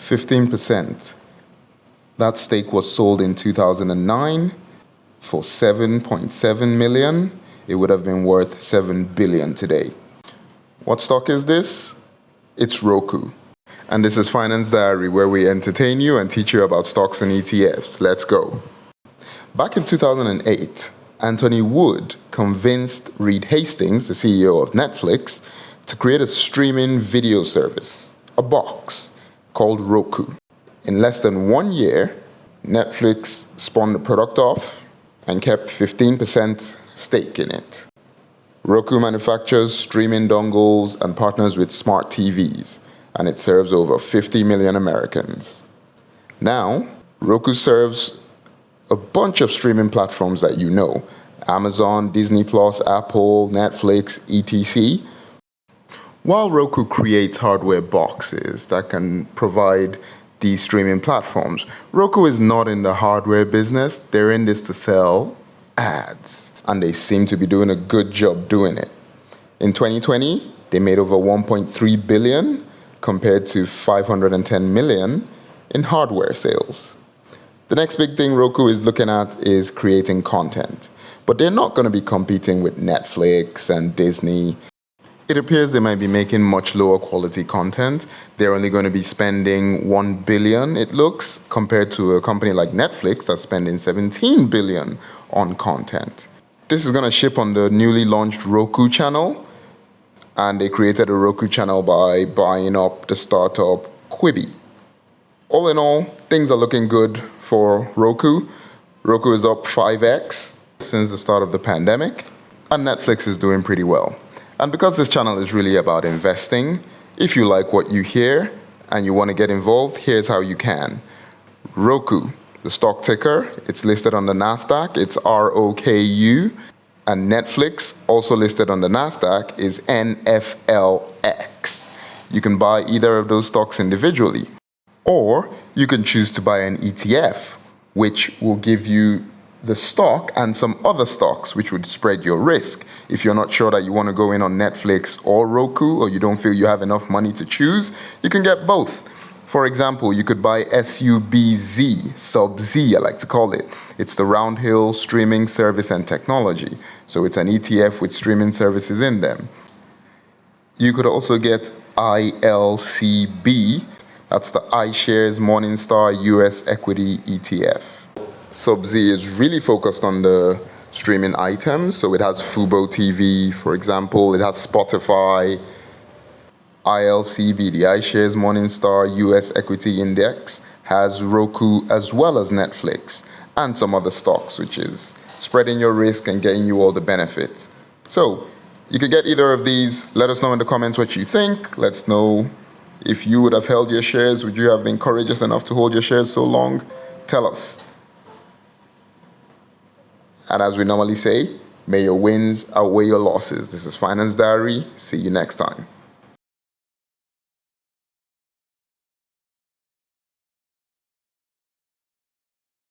15%. That stake was sold in 2009 for 7.7 million. It would have been worth 7 billion today. What stock is this? It's Roku. And this is Finance Diary, where we entertain you and teach you about stocks and ETFs. Let's go. Back in 2008, Anthony Wood convinced Reed Hastings, the CEO of Netflix, to create a streaming video service, a box, called Roku. In less than 1 year, Netflix spun the product off and kept 15% stake in it. Roku manufactures streaming dongles and partners with smart TVs, and it serves over 50 million Americans. Now, Roku serves a bunch of streaming platforms that you know: Amazon, Disney+, Apple, Netflix, etc. While Roku creates hardware boxes that can provide these streaming platforms, Roku is not in the hardware business. They're in this to sell ads, and they seem to be doing a good job doing it. In 2020, they made over 1.3 billion compared to 510 million in hardware sales. The next big thing Roku is looking at is creating content, but they're not going to be competing with Netflix and Disney. It appears they might be making much lower quality content. They're only going to be spending 1 billion, it looks, compared to a company like Netflix that's spending 17 billion on content. This is going to ship on the newly launched Roku channel, and they created a Roku channel by buying up the startup Quibi. All in all, things are looking good for Roku. Roku is up 5x since the start of the pandemic, and Netflix is doing pretty well. And because this channel is really about investing, if you like what you hear and you want to get involved, here's how you can. Roku, the stock ticker, it's listed on the NASDAQ, it's ROKU, and Netflix, also listed on the NASDAQ, is NFLX. You can buy either of those stocks individually, or you can choose to buy an ETF, which will give you the stock and some other stocks, which would spread your risk. If you're not sure that you want to go in on Netflix or Roku, or you don't feel you have enough money to choose, you can get both. For example, you could buy SUBZ, I like to call it. It's the Round Hill Streaming Service and Technology. So it's an ETF with streaming services in them. You could also get ILCB. That's the iShares Morningstar US Equity ETF. SUBZ is really focused on the streaming items. So it has Fubo TV, for example. It has Spotify. ILCB, the iShares Morningstar US Equity Index, has Roku as well as Netflix and some other stocks, which is spreading your risk and getting you all the benefits. So you could get either of these. Let us know in the comments what you think. Let's know if you would have held your shares. Would you have been courageous enough to hold your shares so long? Tell us. And as we normally say, may your wins outweigh your losses. This is Finance Diary. See you next time.